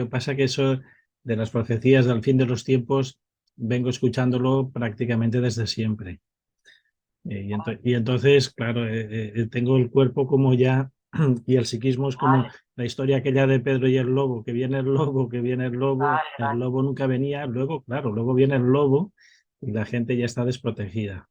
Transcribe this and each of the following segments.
pasa que eso de las profecías del fin de los tiempos vengo escuchándolo prácticamente desde siempre. Y entonces, claro, tengo el cuerpo como ya, y el psiquismo es como Vale, la historia aquella de Pedro y el lobo, que viene el lobo, que viene el lobo, vale, el vale. lobo nunca venía, luego, claro, luego viene el lobo y la gente ya está desprotegida.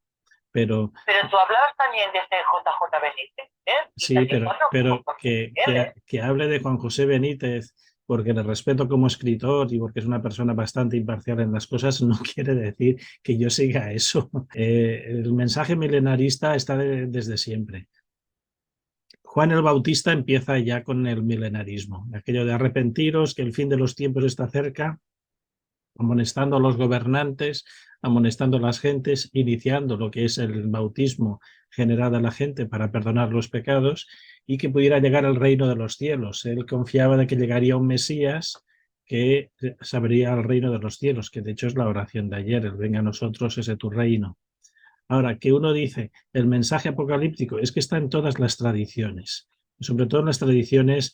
Pero Pero tú hablabas también de este JJ Benítez, ¿eh? Y sí, también, bueno, pero porque él, ¿eh? que hable de Juan José Benítez porque le respeto como escritor y porque es una persona bastante imparcial en las cosas, no quiere decir que yo siga eso. El mensaje milenarista está desde siempre. Juan el Bautista empieza ya con el milenarismo, aquello de arrepentiros, que el fin de los tiempos está cerca, amonestando a los gobernantes, amonestando a las gentes, iniciando lo que es el bautismo generado a la gente para perdonar los pecados y que pudiera llegar al reino de los cielos. Él confiaba de que llegaría un Mesías que sabría al reino de los cielos, que de hecho es la oración de ayer, el venga a nosotros ese tu reino. Ahora, que uno dice, el mensaje apocalíptico es que está en todas las tradiciones, sobre todo en las tradiciones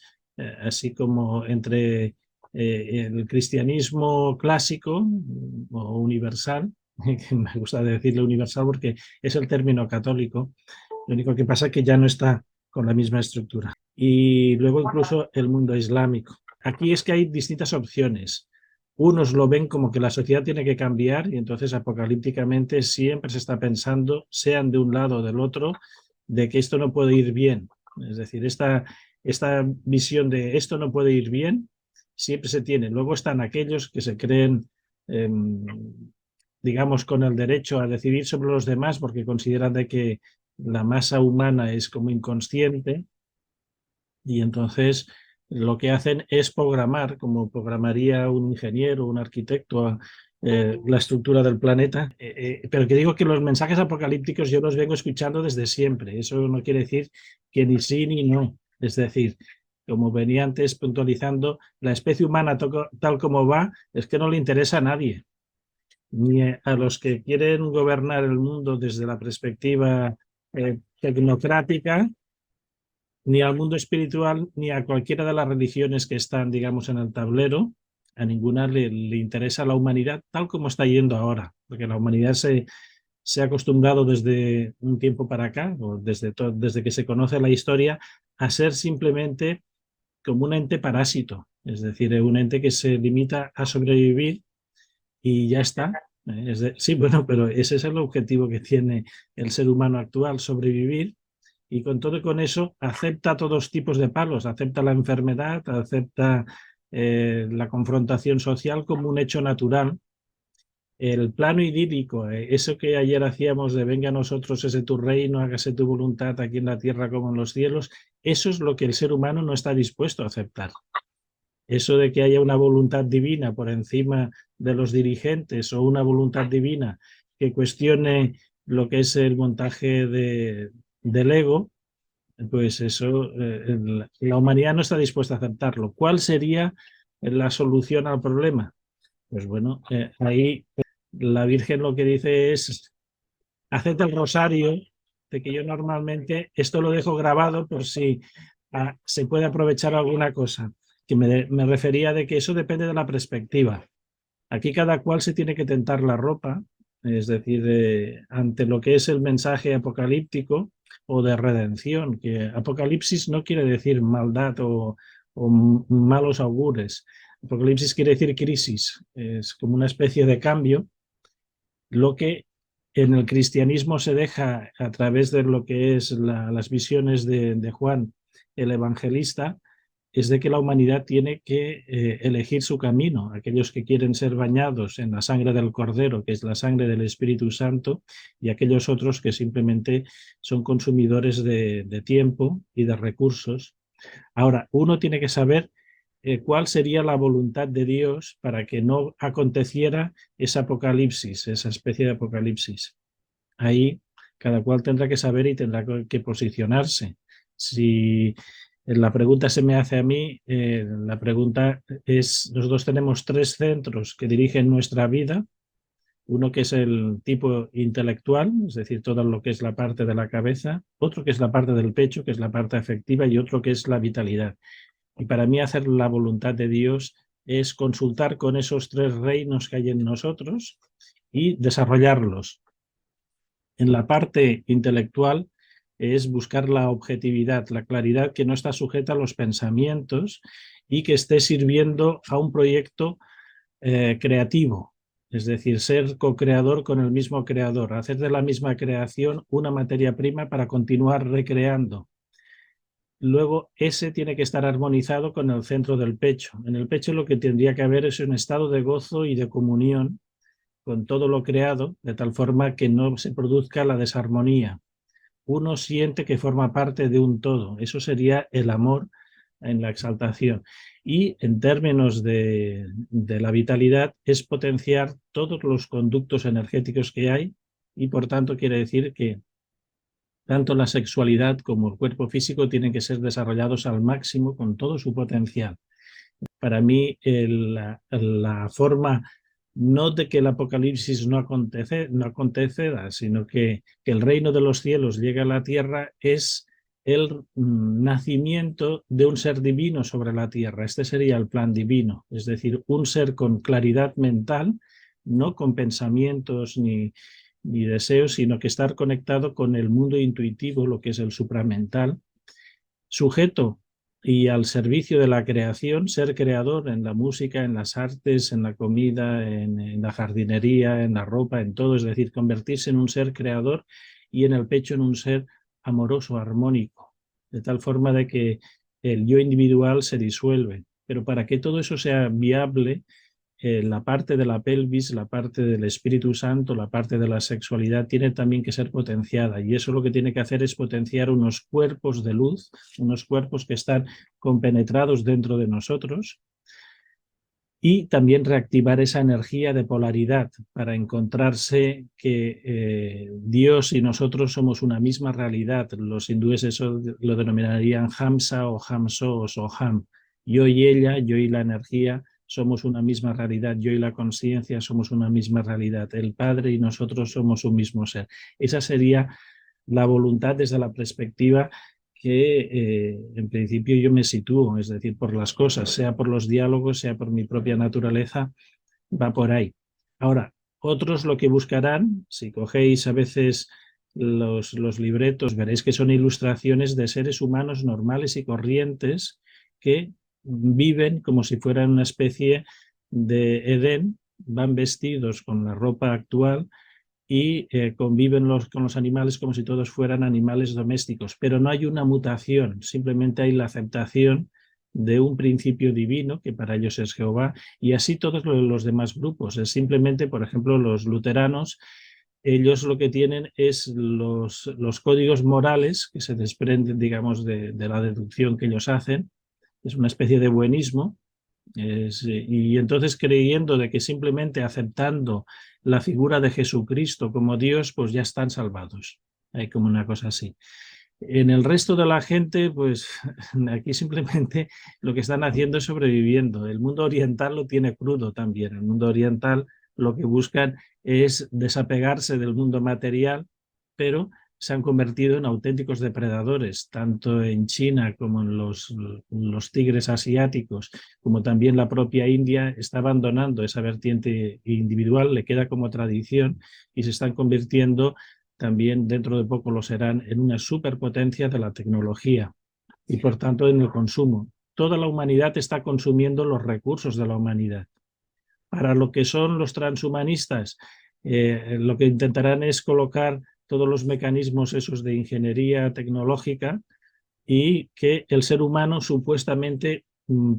así como entre el cristianismo clásico o universal, que me gusta decirle universal porque es el término católico, lo único que pasa es que ya no está con la misma estructura. Y luego incluso el mundo islámico. Aquí es que hay distintas opciones. Unos lo ven como que la sociedad tiene que cambiar y entonces apocalípticamente siempre se está pensando, sean de un lado o del otro, de que esto no puede ir bien. Es decir, esta visión de esto no puede ir bien siempre se tiene. Luego están aquellos que se creen, eh, digamos, con el derecho a decidir sobre los demás porque consideran de que la masa humana es como inconsciente y entonces lo que hacen es programar, como programaría un ingeniero, un arquitecto, la estructura del planeta. Pero que digo que los mensajes apocalípticos yo los vengo escuchando desde siempre. Eso no quiere decir que ni sí ni no. Es decir, como venía antes puntualizando, la especie humana tal como va es que no le interesa a nadie, ni a los que quieren gobernar el mundo desde la perspectiva tecnocrática, ni al mundo espiritual, ni a cualquiera de las religiones que están, digamos, en el tablero. A ninguna le interesa la humanidad tal como está yendo ahora, porque la humanidad se ha acostumbrado desde un tiempo para acá, o desde que se conoce la historia, a ser simplemente como un ente parásito, es decir, un ente que se limita a sobrevivir y ya está. Sí, bueno, pero ese es el objetivo que tiene el ser humano actual, sobrevivir, y con todo y con eso acepta todos tipos de palos, acepta la enfermedad, acepta la confrontación social como un hecho natural. El plano idílico, eso que ayer hacíamos de venga a nosotros ese tu reino, hágase tu voluntad aquí en la tierra como en los cielos, eso es lo que el ser humano no está dispuesto a aceptar. Eso de que haya una voluntad divina por encima de los dirigentes o una voluntad divina que cuestione lo que es el montaje del ego, pues eso, la humanidad no está dispuesta a aceptarlo. ¿Cuál sería la solución al problema? Pues bueno, ahí la Virgen lo que dice es, haced el rosario, de que yo normalmente, esto lo dejo grabado por si se puede aprovechar alguna cosa, que me refería de que eso depende de la perspectiva. Aquí cada cual se tiene que tentar la ropa, es decir, ante lo que es el mensaje apocalíptico o de redención, que apocalipsis no quiere decir maldad o malos augures. Apocalipsis quiere decir crisis, es como una especie de cambio, lo que en el cristianismo se deja a través de lo que es las visiones de Juan el Evangelista, es de que la humanidad tiene que elegir su camino. Aquellos que quieren ser bañados en la sangre del Cordero, que es la sangre del Espíritu Santo, y aquellos otros que simplemente son consumidores de tiempo y de recursos. Ahora, uno tiene que saber cuál sería la voluntad de Dios para que no aconteciera ese apocalipsis, esa especie de apocalipsis. Ahí cada cual tendrá que saber y tendrá que posicionarse. Si la pregunta se me hace a mí, la pregunta es, nosotros tenemos tres centros que dirigen nuestra vida, uno que es el tipo intelectual, es decir, todo lo que es la parte de la cabeza, otro que es la parte del pecho, que es la parte afectiva, y otro que es la vitalidad. Y para mí hacer la voluntad de Dios es consultar con esos 3 reinos que hay en nosotros y desarrollarlos. En la parte intelectual es buscar la objetividad, la claridad que no está sujeta a los pensamientos y que esté sirviendo a un proyecto creativo, es decir, ser co-creador con el mismo creador, hacer de la misma creación una materia prima para continuar recreando. Luego, ese tiene que estar armonizado con el centro del pecho. En el pecho lo que tendría que haber es un estado de gozo y de comunión con todo lo creado, de tal forma que no se produzca la desarmonía. Uno siente que forma parte de un todo. Eso sería el amor en la exaltación. Y en términos de la vitalidad, es potenciar todos los conductos energéticos que hay y, por tanto, quiere decir que tanto la sexualidad como el cuerpo físico tienen que ser desarrollados al máximo con todo su potencial. Para mí, la forma no de que el apocalipsis no aconteceda, sino que el reino de los cielos llegue a la tierra es el nacimiento de un ser divino sobre la tierra. Este sería el plan divino, es decir, un ser con claridad mental, no con pensamientos ni deseos, sino que estar conectado con el mundo intuitivo, lo que es el supramental, sujeto y al servicio de la creación, ser creador en la música, en las artes, en la comida, en la jardinería, en la ropa, en todo, es decir, convertirse en un ser creador y en el pecho en un ser amoroso, armónico, de tal forma de que el yo individual se disuelve. Pero para que todo eso sea viable, la parte de la pelvis, la parte del Espíritu Santo, la parte de la sexualidad tiene también que ser potenciada, y eso lo que tiene que hacer es potenciar unos cuerpos de luz, unos cuerpos que están compenetrados dentro de nosotros, y también reactivar esa energía de polaridad para encontrarse que Dios y nosotros somos una misma realidad. Los hindúes eso lo denominarían Hamsa o Hamso o Soham. Yo y ella, yo y la energía somos una misma realidad, yo y la conciencia somos una misma realidad, el Padre y nosotros somos un mismo ser. Esa sería la voluntad desde la perspectiva que en principio yo me sitúo, es decir, por las cosas, sea por los diálogos, sea por mi propia naturaleza, va por ahí. Ahora, otros lo que buscarán, si cogéis a veces los libretos, veréis que son ilustraciones de seres humanos normales y corrientes que viven como si fueran una especie de Edén, van vestidos con la ropa actual y conviven con los animales como si todos fueran animales domésticos, pero no hay una mutación, simplemente hay la aceptación de un principio divino, que para ellos es Jehová, y así todos los demás grupos. Es simplemente, por ejemplo, los luteranos, ellos lo que tienen es los códigos morales que se desprenden, digamos, de la deducción que ellos hacen, es una especie de buenismo, y entonces creyendo de que simplemente aceptando la figura de Jesucristo como Dios, pues ya están salvados. Hay como una cosa así. En el resto de la gente, pues aquí simplemente lo que están haciendo es sobreviviendo. El mundo oriental lo tiene crudo también. El mundo oriental lo que buscan es desapegarse del mundo material, pero se han convertido en auténticos depredadores, tanto en China como en los tigres asiáticos, como también la propia India está abandonando esa vertiente individual, le queda como tradición y se están convirtiendo, también dentro de poco lo serán, en una superpotencia de la tecnología y por tanto en el consumo. Toda la humanidad está consumiendo los recursos de la humanidad. Para lo que son los transhumanistas, lo que intentarán es colocar todos los mecanismos esos de ingeniería tecnológica y que el ser humano supuestamente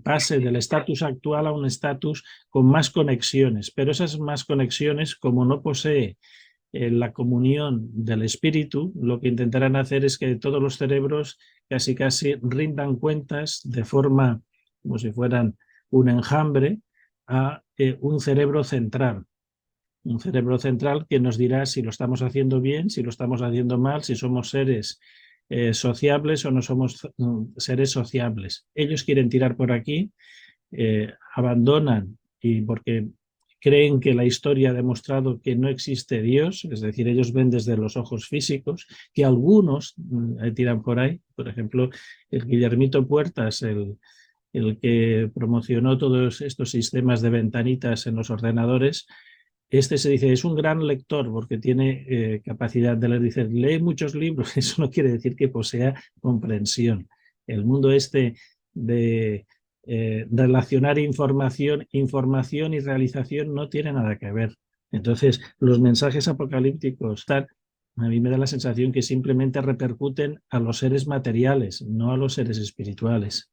pase del estatus actual a un estatus con más conexiones, pero esas más conexiones, como no posee la comunión del espíritu, lo que intentarán hacer es que todos los cerebros casi rindan cuentas de forma como si fueran un enjambre a un cerebro central. Un cerebro central que nos dirá si lo estamos haciendo bien, si lo estamos haciendo mal, si somos seres sociables o no somos seres sociables. Ellos quieren tirar por aquí, abandonan y porque creen que la historia ha demostrado que no existe Dios, es decir, ellos ven desde los ojos físicos, que algunos tiran por ahí, por ejemplo, el Guillermito Puertas, el el que promocionó todos estos sistemas de ventanitas en los ordenadores, este se dice, es un gran lector porque tiene capacidad de leer. Dice, lee muchos libros. Eso no quiere decir que posea comprensión. El mundo este de relacionar información y realización no tiene nada que ver. Entonces, los mensajes apocalípticos, a mí me da la sensación que simplemente repercuten a los seres materiales, no a los seres espirituales.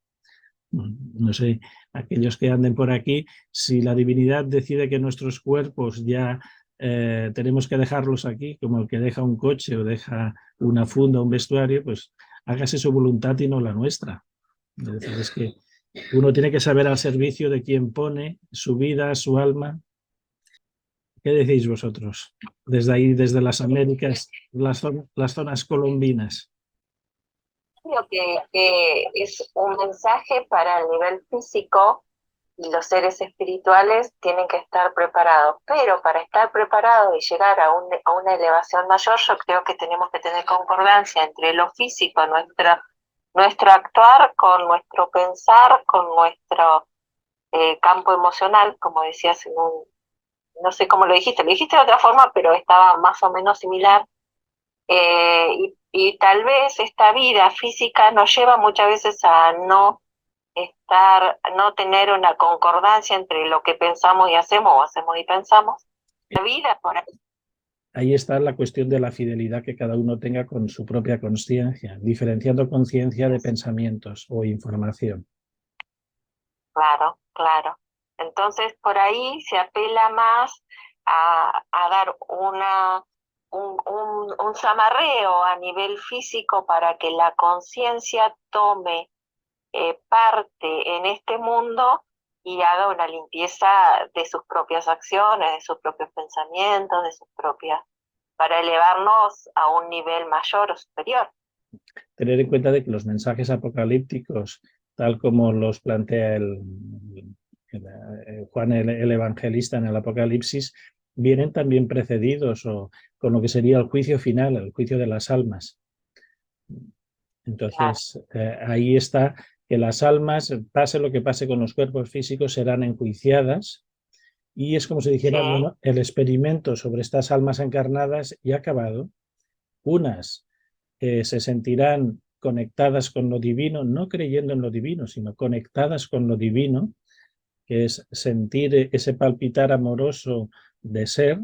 No sé, aquellos que anden por aquí, si la divinidad decide que nuestros cuerpos ya tenemos que dejarlos aquí, como el que deja un coche o deja una funda, un vestuario, pues hágase su voluntad y no la nuestra. Es decir, es que uno tiene que saber al servicio de quien pone su vida, su alma. ¿Qué decís vosotros? Desde ahí, desde las Américas, las zonas colombinas. Creo que es un mensaje para el nivel físico y los seres espirituales tienen que estar preparados, pero para estar preparados y llegar a una elevación mayor, yo creo que tenemos que tener concordancia entre lo físico, nuestro actuar, con nuestro pensar, con nuestro campo emocional, como decías no sé cómo lo dijiste de otra forma, pero estaba más o menos similar. Y tal vez esta vida física nos lleva muchas veces a no tener una concordancia entre lo que pensamos y hacemos, o hacemos y pensamos. La vida por ahí. Ahí está la cuestión de la fidelidad que cada uno tenga con su propia consciencia, diferenciando conciencia de pensamientos o información. Claro, claro. Entonces por ahí se apela más a dar un zamarreo a nivel físico para que la conciencia tome parte en este mundo y haga una limpieza de sus propias acciones, de sus propios pensamientos, para elevarnos a un nivel mayor o superior. Tener en cuenta de que los mensajes apocalípticos, tal como los plantea Juan el Evangelista en el Apocalipsis, vienen también precedidos con lo que sería el juicio final, el juicio de las almas. Entonces, ahí está que las almas, pase lo que pase con los cuerpos físicos, serán enjuiciadas, y es como si dijera, bueno, el experimento sobre estas almas encarnadas ya ha acabado. Unas se sentirán conectadas con lo divino, no creyendo en lo divino, sino conectadas con lo divino, que es sentir ese palpitar amoroso de ser,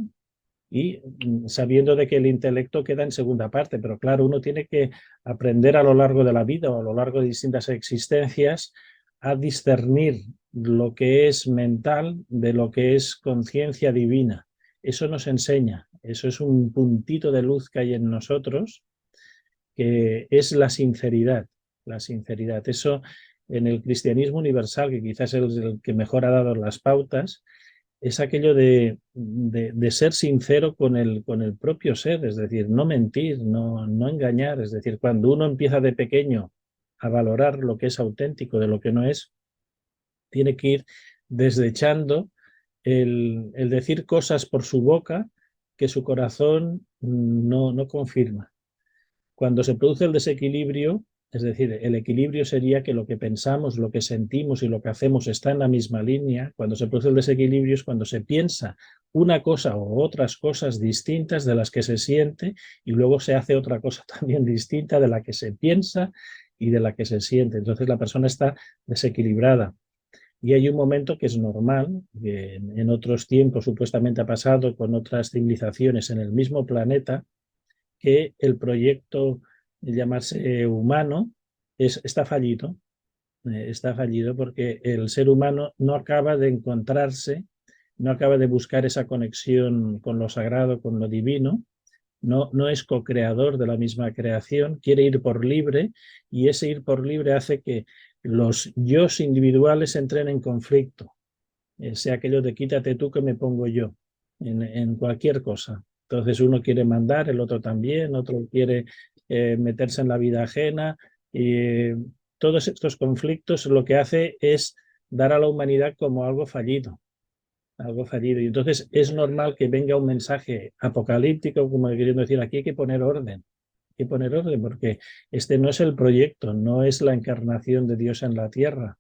y sabiendo de que el intelecto queda en segunda parte, pero claro, uno tiene que aprender a lo largo de la vida o a lo largo de distintas existencias a discernir lo que es mental de lo que es conciencia divina. Eso nos enseña, eso es un puntito de luz que hay en nosotros, que es la sinceridad. La sinceridad, eso en el cristianismo universal, que quizás es el que mejor ha dado las pautas, es aquello de ser sincero con el propio ser, es decir, no mentir, no engañar. Es decir, cuando uno empieza de pequeño a valorar lo que es auténtico de lo que no es, tiene que ir desechando el decir cosas por su boca que su corazón no confirma. Cuando se produce el desequilibrio, es decir, el equilibrio sería que lo que pensamos, lo que sentimos y lo que hacemos está en la misma línea. Cuando se produce el desequilibrio es cuando se piensa una cosa o otras cosas distintas de las que se siente, y luego se hace otra cosa también distinta de la que se piensa y de la que se siente. Entonces la persona está desequilibrada. Y hay un momento que es normal, que en otros tiempos supuestamente ha pasado con otras civilizaciones en el mismo planeta, que el proyecto de llamarse humano está fallido. Está fallido porque el ser humano no acaba de encontrarse, no acaba de buscar esa conexión con lo sagrado, con lo divino, no es co-creador de la misma creación, quiere ir por libre, y ese ir por libre hace que los yos individuales entren en conflicto, sea aquello de quítate tú que me pongo yo, en cualquier cosa. Entonces uno quiere mandar, el otro también, otro quiere meterse en la vida ajena, y todos estos conflictos lo que hace es dar a la humanidad como algo fallido. Algo fallido. Y entonces es normal que venga un mensaje apocalíptico, como queriendo decir, aquí hay que poner orden. Hay que poner orden porque este no es el proyecto, no es la encarnación de Dios en la tierra.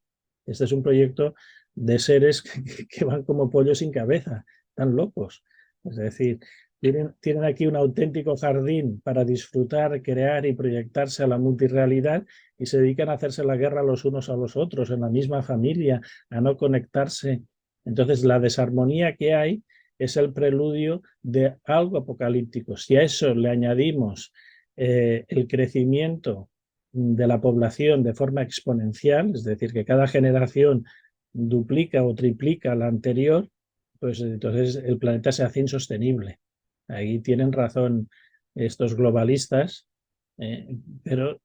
Este es un proyecto de seres que van como pollos sin cabeza, tan locos. Es decir, tienen aquí un auténtico jardín para disfrutar, crear y proyectarse a la multirrealidad y se dedican a hacerse la guerra los unos a los otros, en la misma familia, a no conectarse. Entonces, la desarmonía que hay es el preludio de algo apocalíptico. Si a eso le añadimos el crecimiento de la población de forma exponencial, es decir, que cada generación duplica o triplica la anterior, pues entonces el planeta se hace insostenible. Ahí tienen razón estos globalistas, pero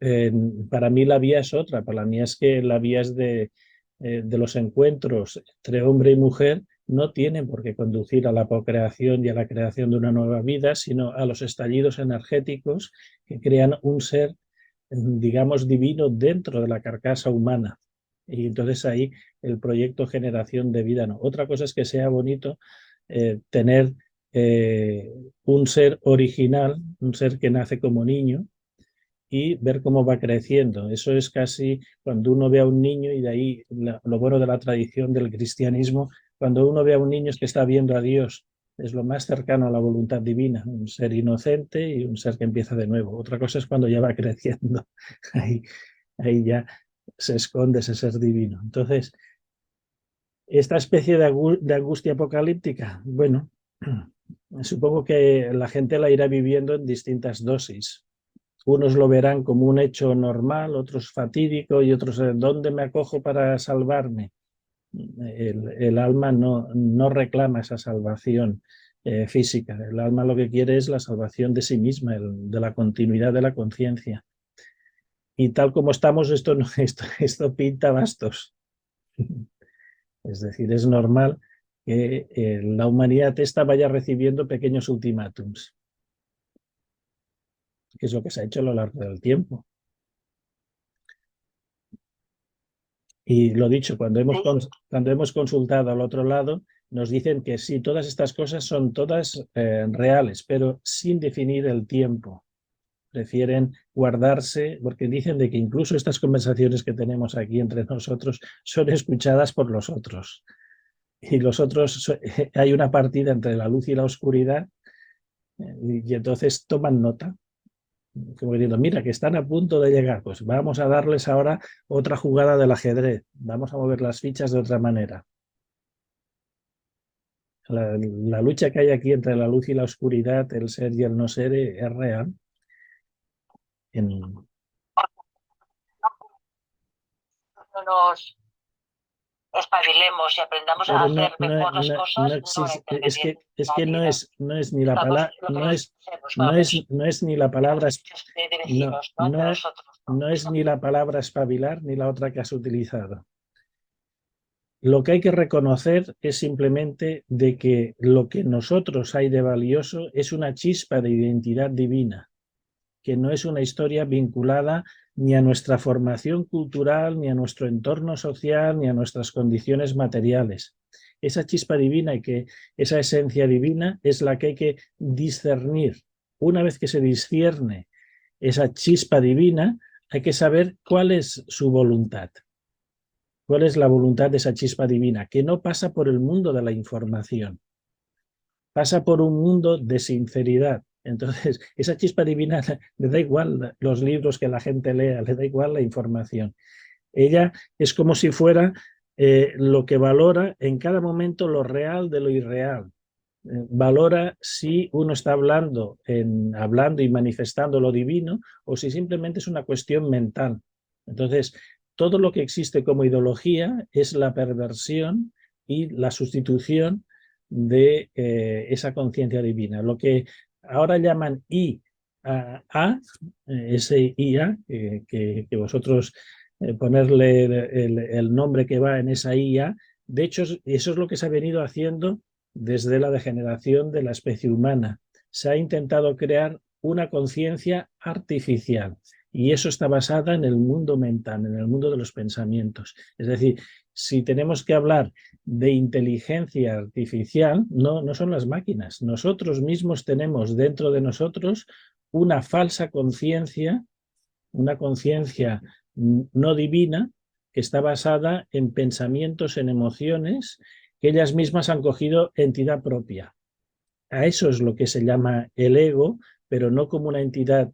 para mí la vía es otra. Para mí es que la vía es de los encuentros entre hombre y mujer no tienen por qué conducir a la procreación y a la creación de una nueva vida, sino a los estallidos energéticos que crean un ser, digamos, divino dentro de la carcasa humana. Y entonces ahí el proyecto generación de vida no. Otra cosa es que sea bonito tener un ser original, un ser que nace como niño y ver cómo va creciendo. Eso es casi cuando uno ve a un niño, y de ahí lo bueno de la tradición del cristianismo, cuando uno ve a un niño es que está viendo a Dios. Es lo más cercano a la voluntad divina, un ser inocente y un ser que empieza de nuevo. Otra cosa es cuando ya va creciendo. Ahí ya se esconde ese ser divino. Entonces, esta especie de angustia apocalíptica, bueno, supongo que la gente la irá viviendo en distintas dosis. Unos lo verán como un hecho normal, otros fatídico y otros ¿dónde me acojo para salvarme? El alma no reclama esa salvación física. El alma lo que quiere es la salvación de sí misma, de la continuidad de la conciencia. Y tal como estamos, esto pinta bastos. Es decir, es normal que la humanidad esta vaya recibiendo pequeños ultimátums, que es lo que se ha hecho a lo largo del tiempo. Y lo dicho, cuando hemos consultado al otro lado, nos dicen que sí, todas estas cosas son todas reales, pero sin definir el tiempo. Prefieren guardarse, porque dicen de que incluso estas conversaciones que tenemos aquí entre nosotros son escuchadas por los otros. Y los otros, hay una partida entre la luz y la oscuridad, y entonces toman nota. Como diciendo, mira, que están a punto de llegar, pues vamos a darles ahora otra jugada del ajedrez, vamos a mover las fichas de otra manera. La lucha que hay aquí entre la luz y la oscuridad, el ser y el no ser, es real. No nos espabilemos y aprendamos a hacer mejor las cosas, es que no es ni la palabra, no es ni la palabra, no es ni la palabra espabilar ni la otra que has utilizado. Lo que hay que reconocer es simplemente de que lo que en nosotros hay de valioso es una chispa de identidad divina, que no es una historia vinculada ni a nuestra formación cultural, ni a nuestro entorno social, ni a nuestras condiciones materiales. Esa chispa divina y que esa esencia divina es la que hay que discernir. Una vez que se discierne esa chispa divina, hay que saber cuál es su voluntad. ¿Cuál es la voluntad de esa chispa divina? Que no pasa por el mundo de la información, pasa por un mundo de sinceridad. Entonces, esa chispa divina le da igual los libros que la gente lea, le da igual la información. Ella es como si fuera lo que valora en cada momento lo real de lo irreal. Valora si uno está hablando y manifestando lo divino o si simplemente es una cuestión mental. Entonces, todo lo que existe como ideología es la perversión y la sustitución de esa conciencia divina. Lo que ahora llaman IA, ese IA, que vosotros ponerle el nombre que va en esa IA, de hecho eso es lo que se ha venido haciendo desde la degeneración de la especie humana. Se ha intentado crear una conciencia artificial y eso está basada en el mundo mental, en el mundo de los pensamientos. Es decir, si tenemos que hablar de inteligencia artificial, no son las máquinas. Nosotros mismos tenemos dentro de nosotros una falsa conciencia, una conciencia no divina, que está basada en pensamientos, en emociones, que ellas mismas han cogido entidad propia. A eso es lo que se llama el ego, pero no como una entidad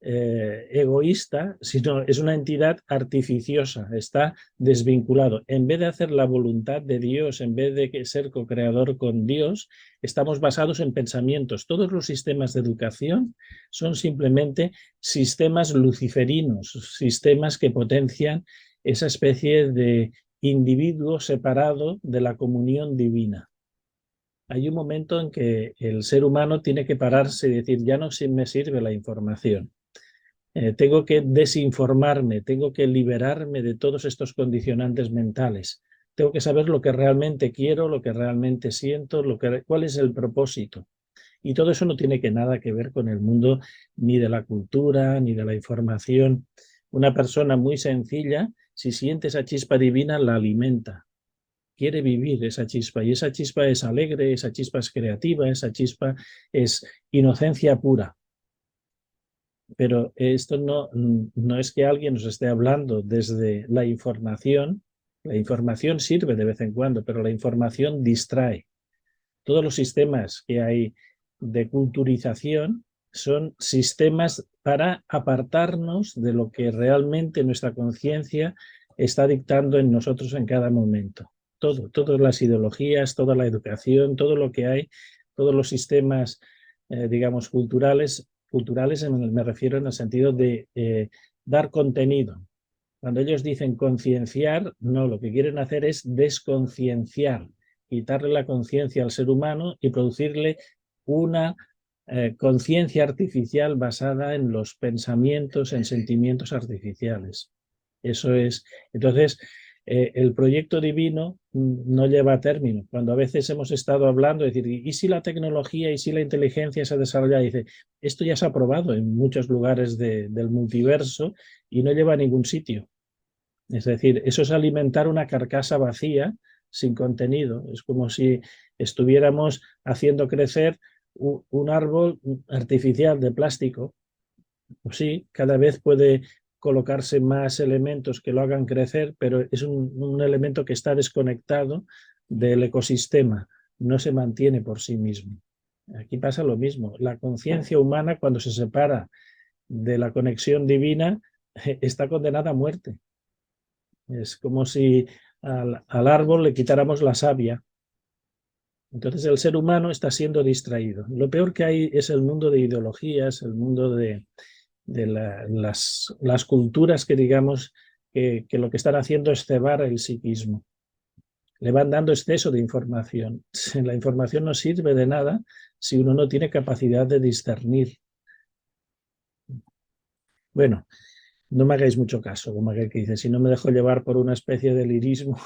egoísta, sino es una entidad artificiosa, está desvinculado. En vez de hacer la voluntad de Dios, en vez de ser co-creador con Dios, estamos basados en pensamientos. Todos los sistemas de educación son simplemente sistemas luciferinos, sistemas que potencian esa especie de individuo separado de la comunión divina. Hay un momento en que el ser humano tiene que pararse y decir, ya no me sirve la información. Tengo que desinformarme, tengo que liberarme de todos estos condicionantes mentales. Tengo que saber lo que realmente quiero, lo que realmente siento, cuál es el propósito. Y todo eso no tiene nada que ver con el mundo ni de la cultura, ni de la información. Una persona muy sencilla, si siente esa chispa divina, la alimenta. Quiere vivir esa chispa, y esa chispa es alegre, esa chispa es creativa, esa chispa es inocencia pura. Pero esto no es que alguien nos esté hablando desde la información sirve de vez en cuando, pero la información distrae. Todos los sistemas que hay de culturización son sistemas para apartarnos de lo que realmente nuestra conciencia está dictando en nosotros en cada momento. Todas las ideologías, toda la educación, todo lo que hay, todos los sistemas, digamos, culturales me refiero en el sentido de dar contenido. Cuando ellos dicen concienciar, no, lo que quieren hacer es desconcienciar, quitarle la conciencia al ser humano y producirle una conciencia artificial basada en los pensamientos, en sentimientos artificiales. Eso es. Entonces, el proyecto divino no lleva a término. Cuando a veces hemos estado hablando, es decir, ¿y si la tecnología, y si la inteligencia se desarrolla? Dice, esto ya se ha probado en muchos lugares del multiverso y no lleva a ningún sitio. Es decir, eso es alimentar una carcasa vacía sin contenido. Es como si estuviéramos haciendo crecer un árbol artificial de plástico. Pues sí, cada vez puede colocarse más elementos que lo hagan crecer, pero es un elemento que está desconectado del ecosistema, no se mantiene por sí mismo. Aquí pasa lo mismo. La conciencia humana, cuando se separa de la conexión divina, está condenada a muerte. Es como si al árbol le quitáramos la savia. Entonces el ser humano está siendo distraído. Lo peor que hay es el mundo de ideologías, el mundo de las culturas que digamos que lo que están haciendo es cebar el psiquismo. Le van dando exceso de información. La información no sirve de nada si uno no tiene capacidad de discernir. Bueno, no me hagáis mucho caso, como aquel que dice, si no me dejo llevar por una especie de lirismo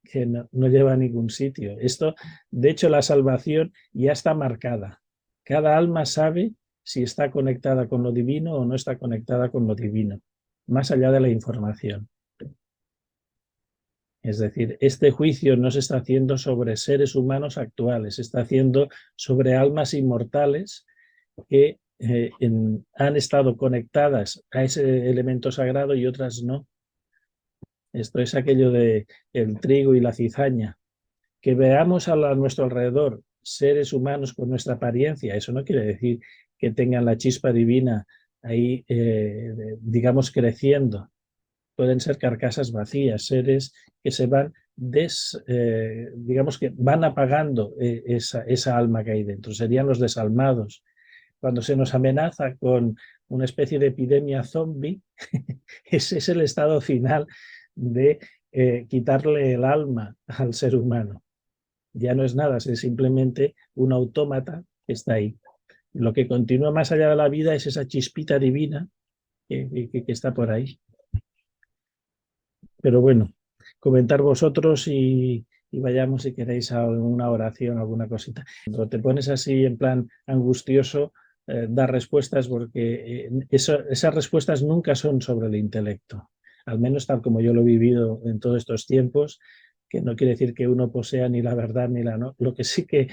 que no lleva a ningún sitio. Esto, de hecho, la salvación ya está marcada. Cada alma sabe si está conectada con lo divino o no está conectada con lo divino, más allá de la información. Es decir, este juicio no se está haciendo sobre seres humanos actuales, se está haciendo sobre almas inmortales que han estado conectadas a ese elemento sagrado y otras no. Esto es aquello de el trigo y la cizaña. Que veamos a nuestro alrededor seres humanos con nuestra apariencia, eso no quiere decir que tengan la chispa divina ahí, digamos, creciendo. Pueden ser carcasas vacías, seres que se van, digamos que van apagando esa alma que hay dentro. Serían los desalmados. Cuando se nos amenaza con una especie de epidemia zombie, ese es el estado final de quitarle el alma al ser humano. Ya no es nada, es simplemente un autómata que está ahí. Lo que continúa más allá de la vida es esa chispita divina que está por ahí. Pero bueno, comentar vosotros y vayamos si queréis a una oración, alguna cosita. Cuando te pones así en plan angustioso, dar respuestas porque esas respuestas nunca son sobre el intelecto, al menos tal como yo lo he vivido en todos estos tiempos, que no quiere decir que uno posea ni la verdad ni la no. Lo que sí que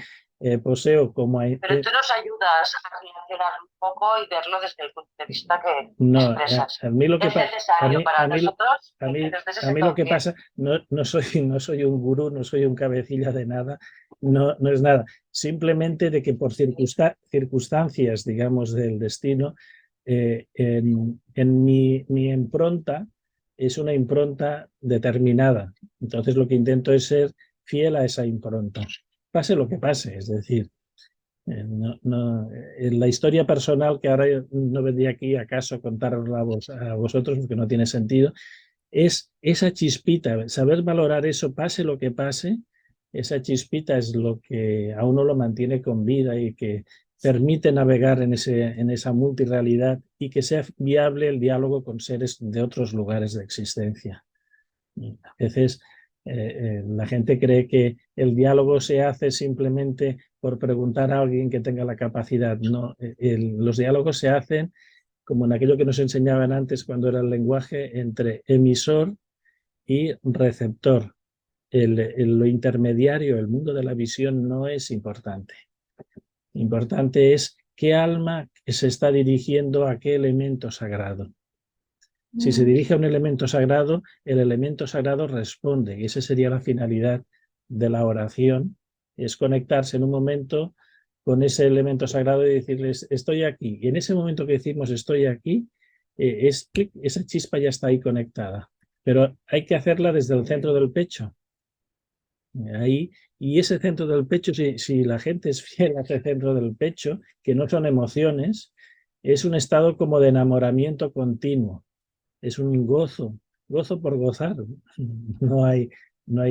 poseo como... Pero tú nos ayudas a relacionar un poco y verlo desde el punto de vista que No, expresas. a mí lo que Es pasa... necesario para nosotros a mí, desde a ese mí lo que toque. pasa, no soy un gurú, no soy un cabecilla de nada, no es nada. Simplemente de que por circunstancias, digamos, del destino, en mi impronta es una impronta determinada. Entonces lo que intento es ser fiel a esa impronta, pase lo que pase. Es decir, en la historia personal, que ahora no vendría aquí acaso contarla a vosotros porque no tiene sentido, es esa chispita, saber valorar eso, pase lo que pase, esa chispita es lo que a uno lo mantiene con vida y que permite navegar en esa multirrealidad y que sea viable el diálogo con seres de otros lugares de existencia. A veces la gente cree que el diálogo se hace simplemente por preguntar a alguien que tenga la capacidad. No, los diálogos se hacen como en aquello que nos enseñaban antes cuando era el lenguaje, entre emisor y receptor. Lo intermediario, el mundo de la visión, no es importante. Importante es qué alma se está dirigiendo a qué elemento sagrado. Si se dirige a un elemento sagrado, el elemento sagrado responde, y esa sería la finalidad de la oración, es conectarse en un momento con ese elemento sagrado y decirles, estoy aquí. Y en ese momento que decimos, estoy aquí, esa chispa ya está ahí conectada. Pero hay que hacerla desde el centro del pecho. Ahí, y ese centro del pecho, si la gente es fiel a ese centro del pecho, que no son emociones, es un estado como de enamoramiento continuo. Es un gozo por gozar, no hay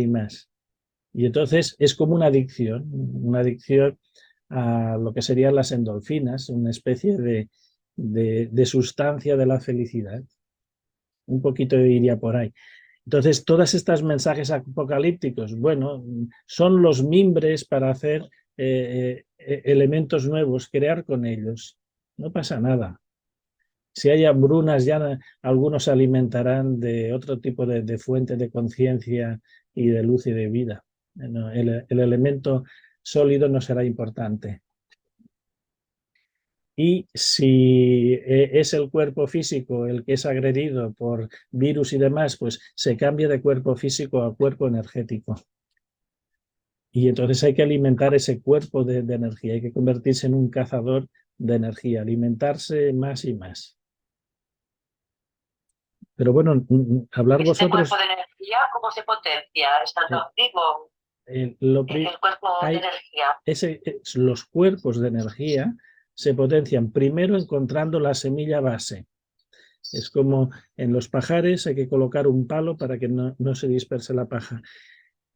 más. Y entonces es como una adicción a lo que serían las endorfinas, una especie de sustancia de la felicidad. Un poquito iría por ahí. Entonces, todas estas mensajes apocalípticos, bueno, son los mimbres para hacer elementos nuevos, crear con ellos. No pasa nada. Si hay hambrunas, ya algunos se alimentarán de otro tipo de fuente de conciencia y de luz y de vida. El elemento sólido no será importante. Y si es el cuerpo físico el que es agredido por virus y demás, pues se cambia de cuerpo físico a cuerpo energético. Y entonces hay que alimentar ese cuerpo de energía, hay que convertirse en un cazador de energía, alimentarse más y más. Pero bueno, hablar ¿Este vosotros... cuerpo de energía cómo se potencia? ¿Estando activo? El cuerpo de energía. Los cuerpos de energía se potencian primero encontrando la semilla base. Es como en los pajares hay que colocar un palo para que no se disperse la paja.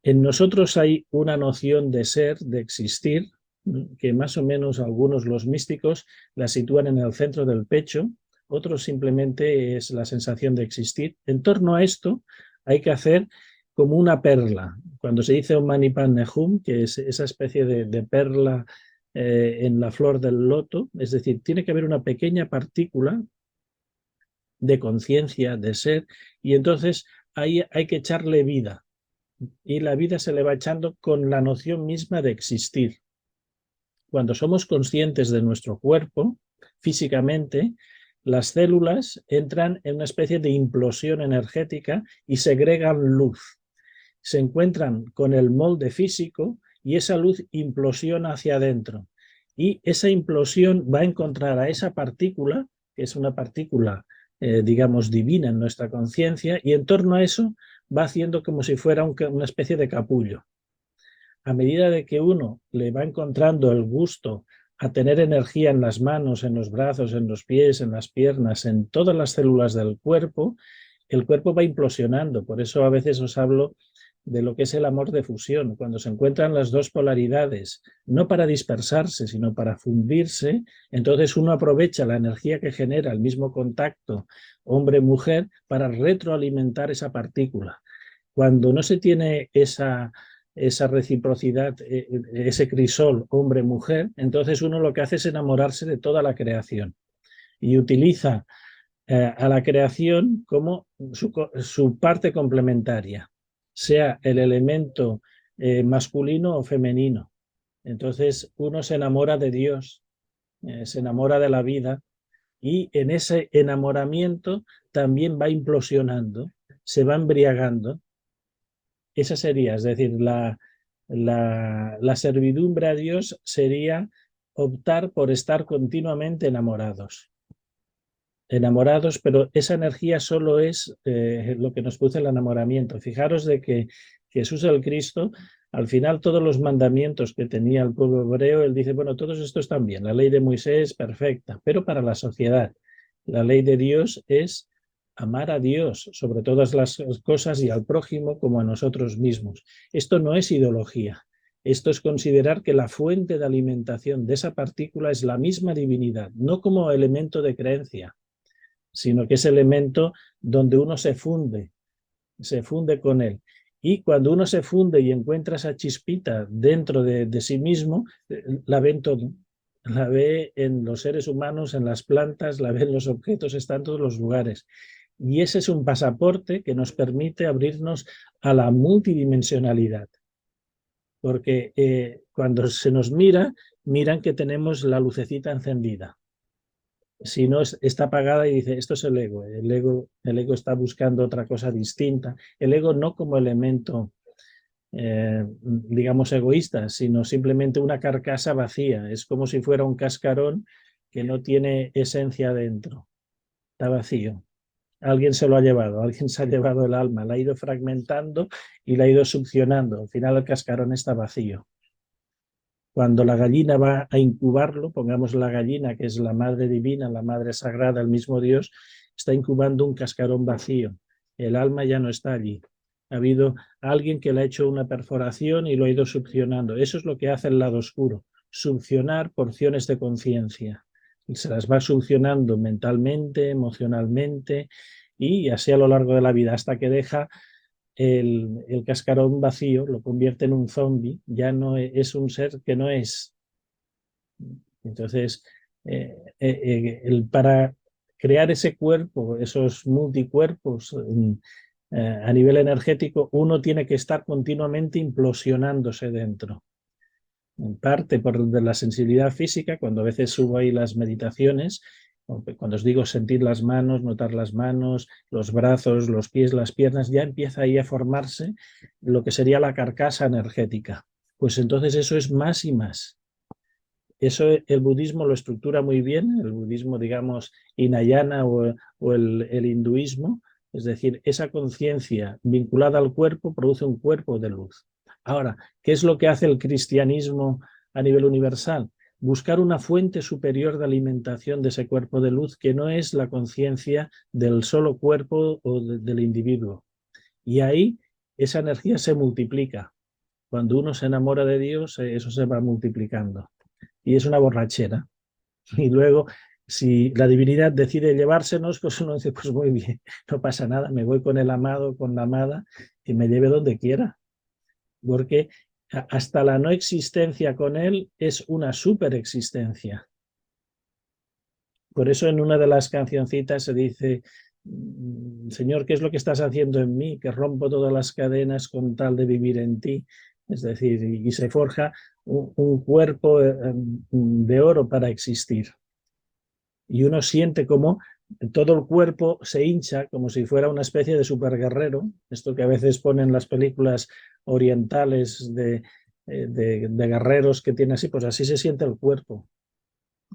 En nosotros hay una noción de ser, de existir, que más o menos algunos, los místicos, la sitúan en el centro del pecho, otros simplemente es la sensación de existir. En torno a esto hay que hacer como una perla. Cuando se dice un Mani Padme Hum, que es esa especie de perla en la flor del loto, es decir, tiene que haber una pequeña partícula de conciencia, de ser, y entonces ahí hay que echarle vida. Y la vida se le va echando con la noción misma de existir. Cuando somos conscientes de nuestro cuerpo, físicamente, las células entran en una especie de implosión energética y segregan luz. Se encuentran con el molde físico y esa luz implosiona hacia adentro. Y esa implosión va a encontrar a esa partícula, que es una partícula, digamos, divina en nuestra conciencia, y en torno a eso va haciendo como si fuera una especie de capullo. A medida de que uno le va encontrando el gusto a tener energía en las manos, en los brazos, en los pies, en las piernas, en todas las células del cuerpo, el cuerpo va implosionando. Por eso a veces os hablo de lo que es el amor de fusión, cuando se encuentran las dos polaridades, no para dispersarse, sino para fundirse, entonces uno aprovecha la energía que genera el mismo contacto hombre-mujer para retroalimentar esa partícula. Cuando no se tiene esa reciprocidad, ese crisol hombre-mujer, entonces uno lo que hace es enamorarse de toda la creación y utiliza a la creación como su parte complementaria, sea el elemento masculino o femenino. Entonces uno se enamora de Dios, se enamora de la vida, y en ese enamoramiento también va implosionando, se va embriagando. Esa sería, es decir, la servidumbre a Dios sería optar por estar continuamente enamorados. Enamorados, pero esa energía solo es lo que nos produce el enamoramiento. Fijaros de que Jesús el Cristo, al final todos los mandamientos que tenía el pueblo hebreo, él dice, bueno, todos estos están bien, la ley de Moisés perfecta, pero para la sociedad, la ley de Dios es amar a Dios sobre todas las cosas y al prójimo como a nosotros mismos. Esto no es ideología. Esto es considerar que la fuente de alimentación de esa partícula es la misma divinidad, no como elemento de creencia, sino que es elemento donde uno se funde con él. Y cuando uno se funde y encuentra esa chispita dentro de sí mismo, la ve en todo. La ve en los seres humanos, en las plantas, la ve en los objetos, está en todos los lugares. Y ese es un pasaporte que nos permite abrirnos a la multidimensionalidad. Porque cuando se nos miran que tenemos la lucecita encendida. Si no, está apagada y dice, esto es el ego. El ego está buscando otra cosa distinta. El ego no como elemento, digamos, egoísta, sino simplemente una carcasa vacía. Es como si fuera un cascarón que no tiene esencia dentro. Está vacío. Alguien se lo ha llevado, alguien se ha llevado el alma, la ha ido fragmentando y la ha ido succionando. Al final el cascarón está vacío. Cuando la gallina va a incubarlo, pongamos la gallina, que es la madre divina, la madre sagrada, el mismo Dios, está incubando un cascarón vacío. El alma ya no está allí. Ha habido alguien que le ha hecho una perforación y lo ha ido succionando. Eso es lo que hace el lado oscuro, succionar porciones de conciencia. Y se las va succionando mentalmente, emocionalmente, y así a lo largo de la vida, hasta que deja el cascarón vacío, lo convierte en un zombie, ya no es un ser que no es. Entonces, para crear ese cuerpo, esos multicuerpos a nivel energético, uno tiene que estar continuamente implosionándose dentro. En parte por de la sensibilidad física, cuando a veces subo ahí las meditaciones, cuando os digo sentir las manos, notar las manos, los brazos, los pies, las piernas, ya empieza ahí a formarse lo que sería la carcasa energética. Pues entonces eso es más y más. Eso el budismo lo estructura muy bien, el budismo, digamos, hinayana o el hinduismo, es decir, esa conciencia vinculada al cuerpo produce un cuerpo de luz. Ahora, ¿qué es lo que hace el cristianismo a nivel universal? Buscar una fuente superior de alimentación de ese cuerpo de luz que no es la conciencia del solo cuerpo o del individuo. Y ahí esa energía se multiplica. Cuando uno se enamora de Dios, eso se va multiplicando. Y es una borrachera. Y luego, si la divinidad decide llevársenos, pues uno dice, pues muy bien, no pasa nada, me voy con el amado, con la amada, y me lleve donde quiera. Porque hasta la no existencia con él es una superexistencia. Por eso en una de las cancioncitas se dice, Señor, ¿qué es lo que estás haciendo en mí? Que rompo todas las cadenas con tal de vivir en ti. Es decir, y se forja un cuerpo de oro para existir. Y uno siente como todo el cuerpo se hincha como si fuera una especie de superguerrero, esto que a veces ponen las películas orientales de guerreros que tienen así, pues así se siente el cuerpo,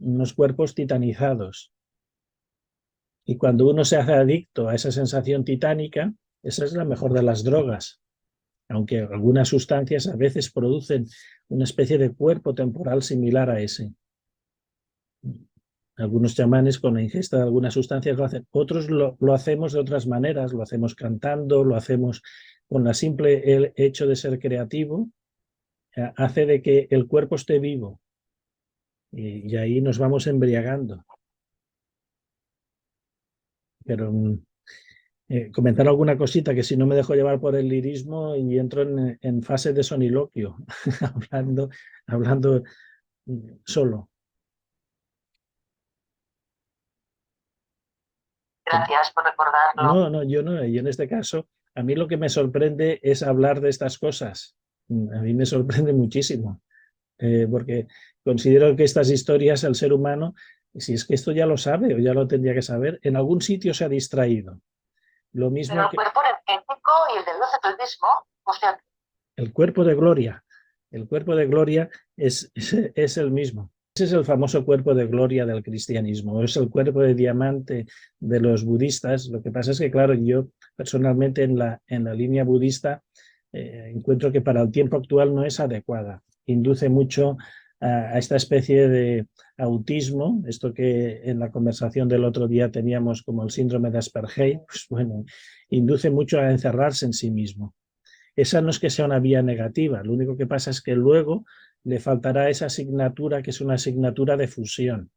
unos cuerpos titanizados. Y cuando uno se hace adicto a esa sensación titánica, esa es la mejor de las drogas, aunque algunas sustancias a veces producen una especie de cuerpo temporal similar a ese. Algunos chamanes con la ingesta de algunas sustancias lo hacen, otros lo hacemos de otras maneras, lo hacemos cantando, lo hacemos con el simple hecho de ser creativo, hace de que el cuerpo esté vivo y ahí nos vamos embriagando. Pero comentar alguna cosita que si no me dejo llevar por el lirismo y entro en fase de soliloquio, hablando solo. Gracias por recordarlo. No, yo no. Y en este caso, a mí lo que me sorprende es hablar de estas cosas. A mí me sorprende muchísimo. porque considero que estas historias, el ser humano, si es que esto ya lo sabe o ya lo tendría que saber, en algún sitio se ha distraído. Lo mismo Pero el que cuerpo energético y el de luz es el mismo, o sea, el cuerpo de gloria. El cuerpo de gloria es el mismo. Ese es el famoso cuerpo de gloria del cristianismo, es el cuerpo de diamante de los budistas. Lo que pasa es que, claro, yo personalmente en la línea budista encuentro que para el tiempo actual no es adecuada. Induce mucho a esta especie de autismo, esto que en la conversación del otro día teníamos como el síndrome de Asperger, pues bueno, induce mucho a encerrarse en sí mismo. Esa no es que sea una vía negativa, lo único que pasa es que luego le faltará esa asignatura que es una asignatura de fusión.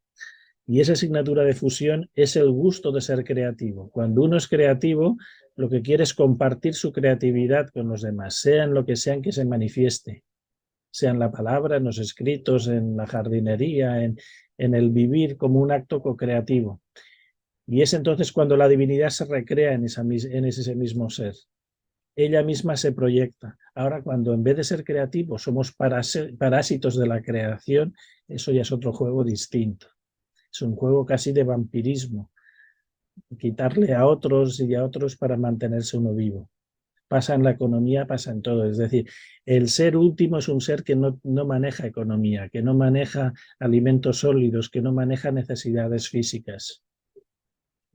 Y esa asignatura de fusión es el gusto de ser creativo. Cuando uno es creativo, lo que quiere es compartir su creatividad con los demás, sea en lo que sean que se manifieste, sea en la palabra, en los escritos, en la jardinería, en el vivir como un acto co-creativo. Y es entonces cuando la divinidad se recrea en ese mismo ser. Ella misma se proyecta. Ahora, cuando en vez de ser creativos somos parásitos de la creación, eso ya es otro juego distinto. Es un juego casi de vampirismo, quitarle a otros y a otros para mantenerse uno vivo. Pasa en la economía, pasa en todo. Es decir, el ser último es un ser que no maneja economía, que no maneja alimentos sólidos, que no maneja necesidades físicas.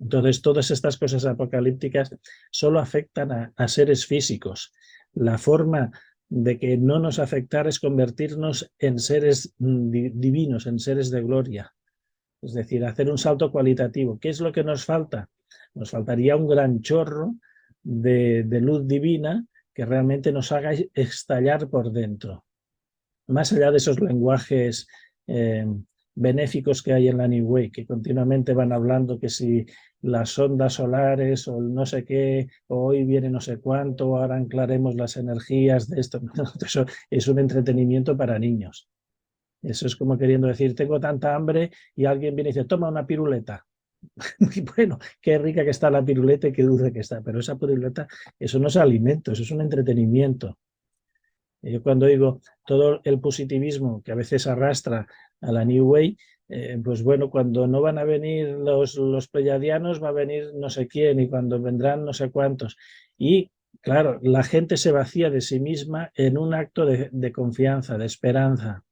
Entonces, todas estas cosas apocalípticas solo afectan a seres físicos. La forma de que no nos afectar es convertirnos en seres divinos, en seres de gloria. Es decir, hacer un salto cualitativo. ¿Qué es lo que nos falta? Nos faltaría un gran chorro de luz divina que realmente nos haga estallar por dentro. Más allá de esos lenguajes benéficos que hay en la New Way, que continuamente van hablando que si las ondas solares o no sé qué, o hoy viene no sé cuánto, ahora anclaremos las energías de esto. Eso es un entretenimiento para niños. Eso es como queriendo decir, tengo tanta hambre y alguien viene y dice, toma una piruleta. Y bueno, qué rica que está la piruleta y qué dulce que está, pero esa piruleta, eso no es alimento, eso es un entretenimiento. Yo cuando digo todo el positivismo que a veces arrastra a la New Way, pues bueno, cuando no van a venir los pleyadianos va a venir no sé quién y cuando vendrán no sé cuántos. Y claro, la gente se vacía de sí misma en un acto de confianza, de esperanza,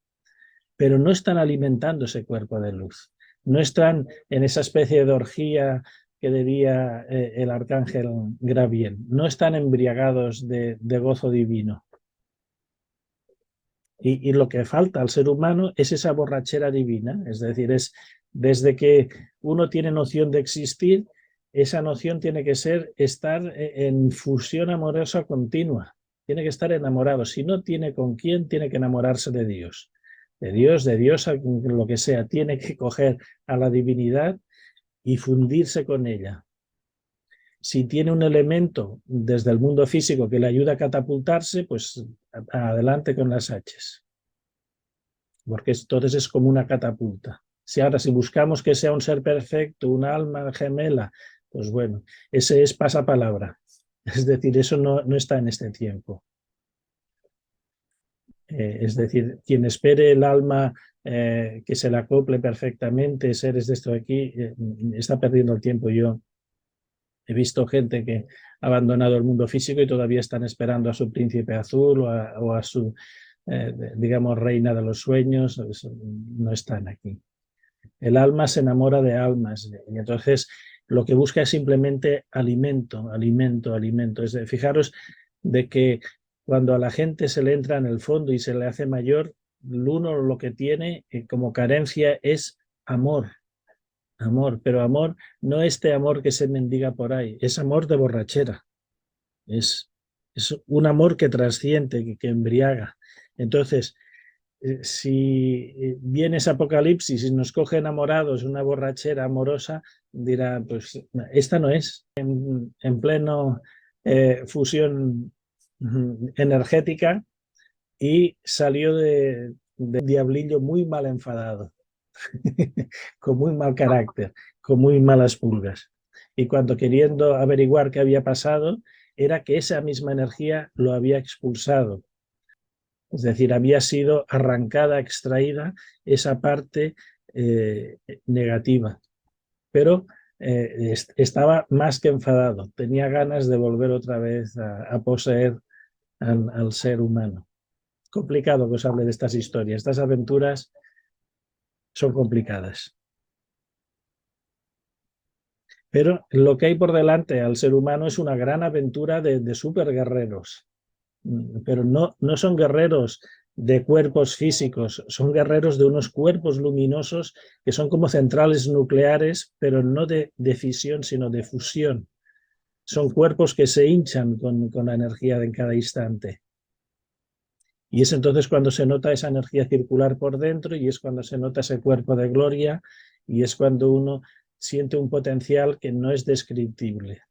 pero no están alimentando ese cuerpo de luz. No están en esa especie de orgía que diría el arcángel Gabriel. No están embriagados de gozo divino. Y lo que falta al ser humano es esa borrachera divina, es decir, es desde que uno tiene noción de existir, esa noción tiene que ser estar en fusión amorosa continua, tiene que estar enamorado. Si no tiene con quién, tiene que enamorarse de Dios, de Dios, lo que sea, tiene que coger a la divinidad y fundirse con ella. Si tiene un elemento desde el mundo físico que le ayuda a catapultarse, pues adelante con las hachas. Porque entonces es como una catapulta. Si buscamos que sea un ser perfecto, un alma gemela, pues bueno, ese es pasapalabra. Es decir, eso no está en este tiempo. Es decir, quien espere el alma que se le acople perfectamente, seres de esto de aquí, está perdiendo el tiempo. Yo he visto gente que ha abandonado el mundo físico y todavía están esperando a su príncipe azul o a su, digamos, reina de los sueños. No están aquí. El alma se enamora de almas y entonces lo que busca es simplemente alimento, alimento, alimento. Es de, fijaros de que cuando a la gente se le entra en el fondo y se le hace mayor, uno lo que tiene como carencia es amor. Amor, pero amor no este amor que se mendiga por ahí, es amor de borrachera, es un amor que trasciende, que embriaga. Entonces, si viene ese apocalipsis y nos coge enamorados, una borrachera amorosa, dirá, pues esta no es, en pleno fusión energética y salió de diablillo muy mal enfadado. Con muy mal carácter, con muy malas pulgas. Y cuando queriendo averiguar qué había pasado, era que esa misma energía lo había expulsado. Es decir, había sido arrancada, extraída esa parte negativa. Pero estaba más que enfadado, tenía ganas de volver otra vez a poseer al ser humano. Complicado que os hable de estas historias, estas aventuras son complicadas. Pero lo que hay por delante al ser humano es una gran aventura de superguerreros. Pero no son guerreros de cuerpos físicos, son guerreros de unos cuerpos luminosos que son como centrales nucleares, pero no de fisión, sino de fusión. Son cuerpos que se hinchan con la energía de cada instante. Y es entonces cuando se nota esa energía circular por dentro, y es cuando se nota ese cuerpo de gloria, y es cuando uno siente un potencial que no es descriptible.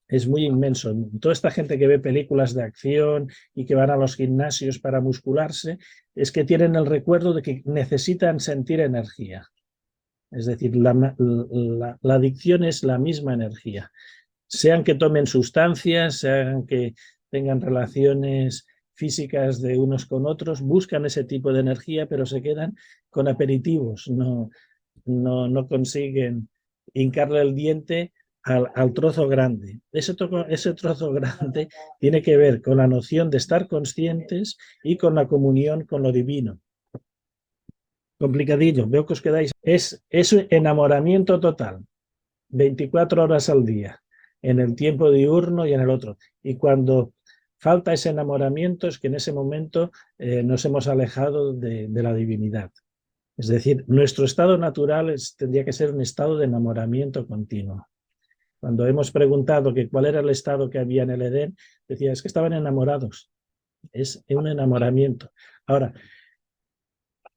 Es muy inmenso. Toda esta gente que ve películas de acción y que van a los gimnasios para muscularse, es que tienen el recuerdo de que necesitan sentir energía. Es decir, la adicción es la misma energía. Sean que tomen sustancias, sean que tengan relaciones físicas de unos con otros, buscan ese tipo de energía, pero se quedan con aperitivos, no consiguen hincarle el diente al trozo grande. Ese trozo grande tiene que ver con la noción de estar conscientes y con la comunión con lo divino. Complicadillo, veo que os quedáis. Es enamoramiento total, 24 horas al día, en el tiempo diurno y en el otro. Y cuando falta ese enamoramiento es que en ese momento nos hemos alejado de la divinidad. Es decir, nuestro estado natural tendría que ser un estado de enamoramiento continuo. Cuando hemos preguntado que cuál era el estado que había en el Edén, decía, es que estaban enamorados. Es un enamoramiento. Ahora,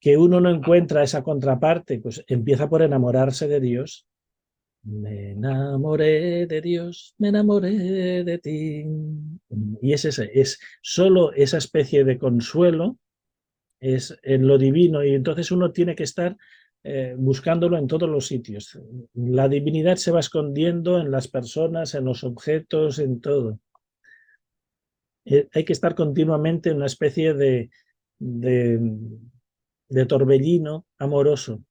que uno no encuentra esa contraparte, pues empieza por enamorarse de Dios. Me enamoré de Dios, me enamoré de ti. Y es solo esa especie de consuelo, es en lo divino, y entonces uno tiene que estar buscándolo en todos los sitios. La divinidad se va escondiendo en las personas, en los objetos, en todo. Hay que estar continuamente en una especie de torbellino amoroso.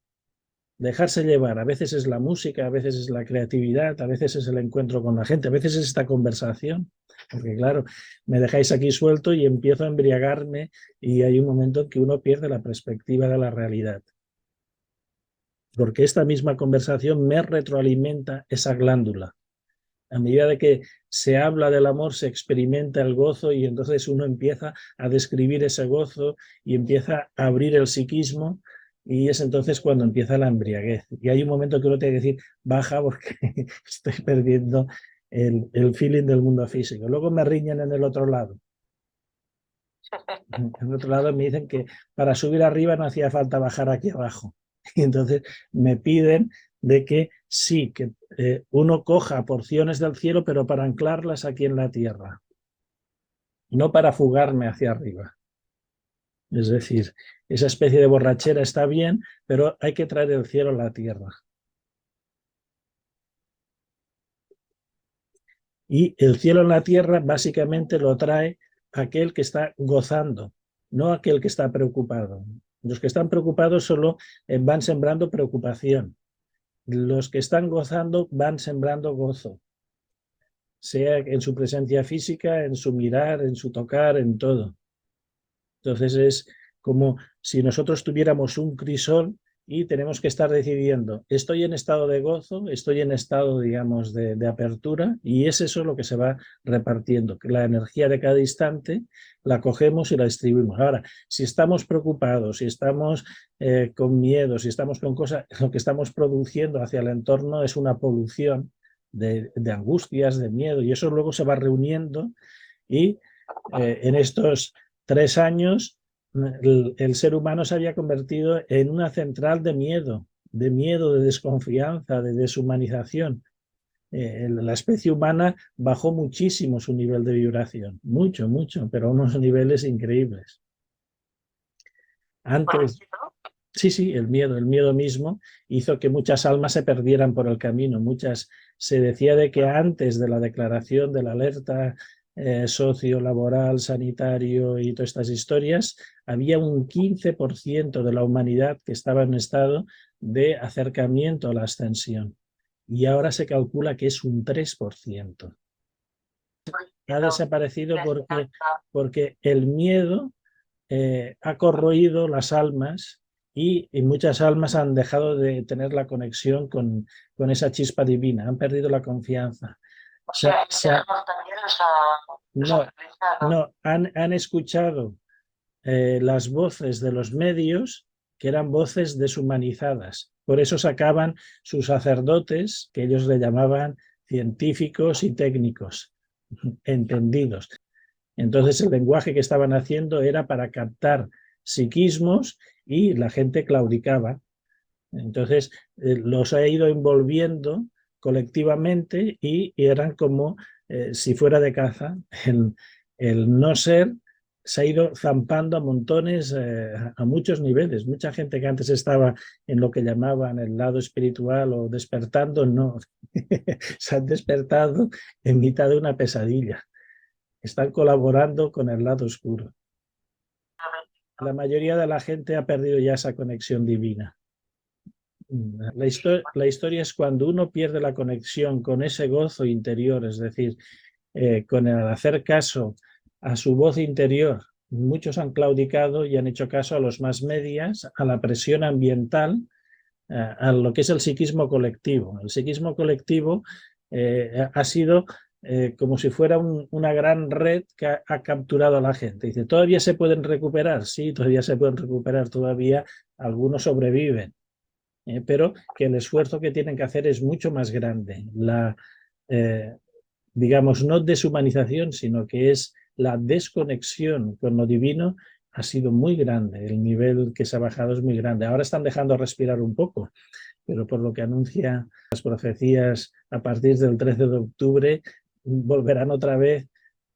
Dejarse llevar, a veces es la música, a veces es la creatividad, a veces es el encuentro con la gente, a veces es esta conversación, porque claro, me dejáis aquí suelto y empiezo a embriagarme y hay un momento en que uno pierde la perspectiva de la realidad. Porque esta misma conversación me retroalimenta esa glándula. A medida de que se habla del amor, se experimenta el gozo y entonces uno empieza a describir ese gozo y empieza a abrir el psiquismo. Y es entonces cuando empieza la embriaguez. Y hay un momento que uno tiene que decir, baja porque estoy perdiendo el feeling del mundo físico. Luego me riñen en el otro lado. En el otro lado me dicen que para subir arriba no hacía falta bajar aquí abajo. Y entonces me piden de que sí, que uno coja porciones del cielo, pero para anclarlas aquí en la tierra. No para fugarme hacia arriba. Es decir, esa especie de borrachera está bien, pero hay que traer el cielo a la tierra. Y el cielo en la tierra básicamente lo trae aquel que está gozando, no aquel que está preocupado. Los que están preocupados solo van sembrando preocupación. Los que están gozando van sembrando gozo, sea en su presencia física, en su mirar, en su tocar, en todo. Entonces es como si nosotros tuviéramos un crisol y tenemos que estar decidiendo, estoy en estado de gozo, estoy en estado, digamos, de apertura, y es eso lo que se va repartiendo, que la energía de cada instante la cogemos y la distribuimos. Ahora, si estamos preocupados, si estamos con miedo, si estamos con cosas, lo que estamos produciendo hacia el entorno es una polución de angustias, de miedo, y eso luego se va reuniendo y en estos 3 años el ser humano se había convertido en una central de miedo, de desconfianza, de deshumanización. La especie humana bajó muchísimo su nivel de vibración, mucho, pero a unos niveles increíbles. Antes, sí, el miedo mismo hizo que muchas almas se perdieran por el camino. Se decía de que antes de la declaración de la alerta socio-laboral, sanitario y todas estas historias, había un 15% de la humanidad que estaba en estado de acercamiento a la ascensión. Y ahora se calcula que es un 3%. Ha desaparecido porque el miedo ha corroído las almas y muchas almas han dejado de tener la conexión con esa chispa divina, han perdido la confianza. No, han escuchado las voces de los medios que eran voces deshumanizadas. Por eso sacaban sus sacerdotes, que ellos le llamaban científicos y técnicos, entendidos. Entonces el lenguaje que estaban haciendo era para captar psiquismos y la gente claudicaba. Entonces los ha ido envolviendo colectivamente y eran como si fuera de caza. El no ser se ha ido zampando a montones, a muchos niveles. Mucha gente que antes estaba en lo que llamaban el lado espiritual o despertando, no. Se han despertado en mitad de una pesadilla. Están colaborando con el lado oscuro. La mayoría de la gente ha perdido ya esa conexión divina. La historia es cuando uno pierde la conexión con ese gozo interior, es decir, con el hacer caso a su voz interior. Muchos han claudicado y han hecho caso a los más medias, a la presión ambiental, a lo que es el psiquismo colectivo. El psiquismo colectivo ha sido como si fuera una gran red que ha capturado a la gente. Dice, ¿todavía se pueden recuperar? Sí, todavía se pueden recuperar, todavía algunos sobreviven. Pero que el esfuerzo que tienen que hacer es mucho más grande. La, digamos, no deshumanización, sino que es la desconexión con lo divino, ha sido muy grande. El nivel que se ha bajado es muy grande. Ahora están dejando respirar un poco, pero por lo que anuncian las profecías, a partir del 13 de octubre volverán otra vez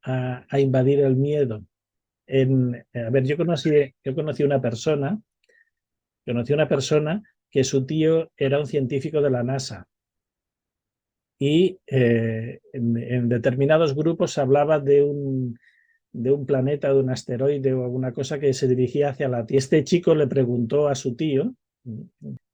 a invadir el miedo. A ver, yo conocí una persona que su tío era un científico de la NASA y en determinados grupos se hablaba de un planeta, de un asteroide o alguna cosa que se dirigía hacia la Tierra. Este chico le preguntó a su tío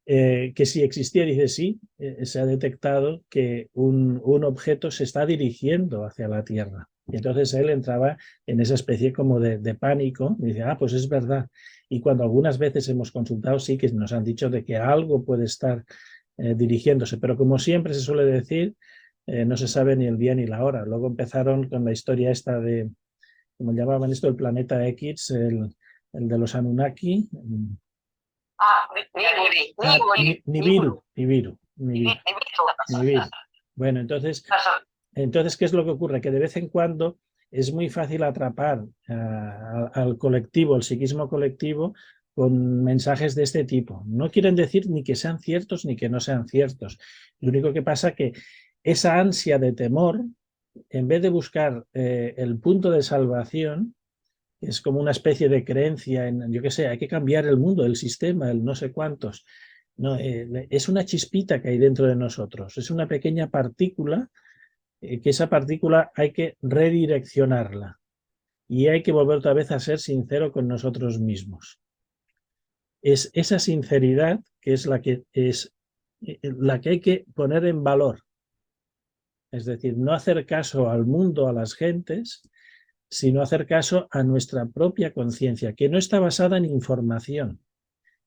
que si existía, dice sí, se ha detectado que un objeto se está dirigiendo hacia la Tierra. Y entonces él entraba en esa especie como de pánico y dice, pues es verdad. Y cuando algunas veces hemos consultado, sí que nos han dicho de que algo puede estar dirigiéndose, pero como siempre se suele decir, no se sabe ni el día ni la hora. Luego empezaron con la historia esta de, como llamaban esto, el planeta X, el de los Anunnaki. Nibiru. Bueno, entonces, ¿qué es lo que ocurre? Que de vez en cuando es muy fácil atrapar al colectivo, el psiquismo colectivo, con mensajes de este tipo. No quieren decir ni que sean ciertos ni que no sean ciertos. Lo único que pasa es que esa ansia de temor, en vez de buscar el punto de salvación, es como una especie de creencia en, yo qué sé, hay que cambiar el mundo, el sistema, el no sé cuántos. No, es una chispita que hay dentro de nosotros, es una pequeña partícula, que esa partícula hay que redireccionarla y hay que volver otra vez a ser sincero con nosotros mismos. Es esa sinceridad que es la que hay que poner en valor. Es decir, no hacer caso al mundo, a las gentes, sino hacer caso a nuestra propia conciencia, que no está basada en información.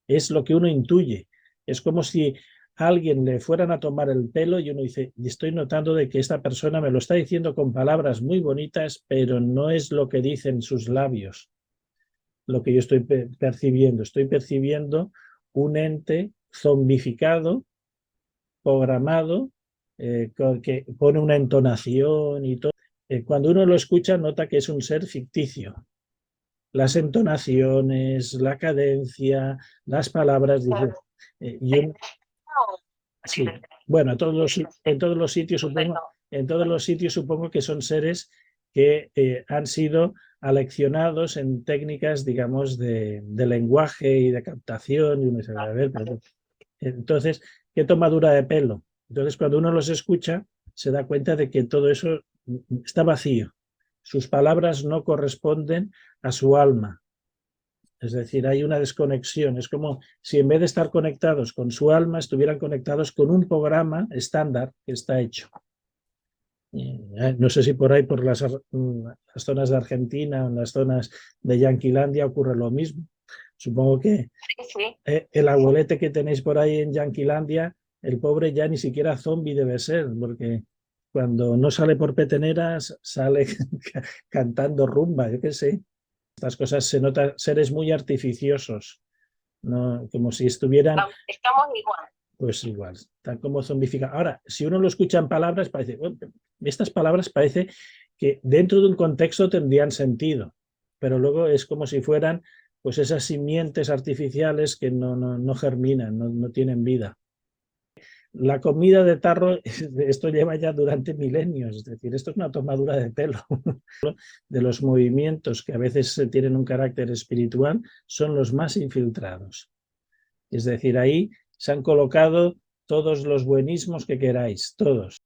Es lo que uno intuye. Es como si a alguien le fueran a tomar el pelo y uno dice, y estoy notando de que esta persona me lo está diciendo con palabras muy bonitas, pero no es lo que dicen sus labios, lo que yo estoy percibiendo. Estoy percibiendo un ente zombificado, programado, que pone una entonación y todo. Cuando uno lo escucha, nota que es un ser ficticio. Las entonaciones, la cadencia, las palabras. Sí. Bueno, en todos los sitios supongo que son seres que han sido aleccionados en técnicas, digamos, de lenguaje y de captación. Y uno dice, a ver, pero... Entonces, ¿qué tomadura de pelo? Entonces, cuando uno los escucha, se da cuenta de que todo eso está vacío. sus palabras no corresponden a su alma. Es decir, hay una desconexión. Es como si en vez de estar conectados con su alma, estuvieran conectados con un programa estándar que está hecho. No sé si por ahí, por las zonas de Argentina, en las zonas de Yanquilandia ocurre lo mismo. Supongo que el abuelete que tenéis por ahí en Yanquilandia, el pobre ya ni siquiera zombie debe ser, porque cuando no sale por peteneras, sale cantando rumba, yo qué sé. Estas cosas se notan seres muy artificiosos, ¿no? Como si estuvieran... Estamos igual. Pues igual, están como zombificados. Ahora, si uno lo escucha en palabras, parece... Bueno, estas palabras parece que dentro de un contexto tendrían sentido, pero luego es como si fueran pues esas simientes artificiales que no germinan, no tienen vida. La comida de tarro, esto lleva ya durante milenios, es decir, esto es una tomadura de pelo. De los movimientos que a veces tienen un carácter espiritual, son los más infiltrados. Es decir, ahí se han colocado todos los buenismos que queráis, todos.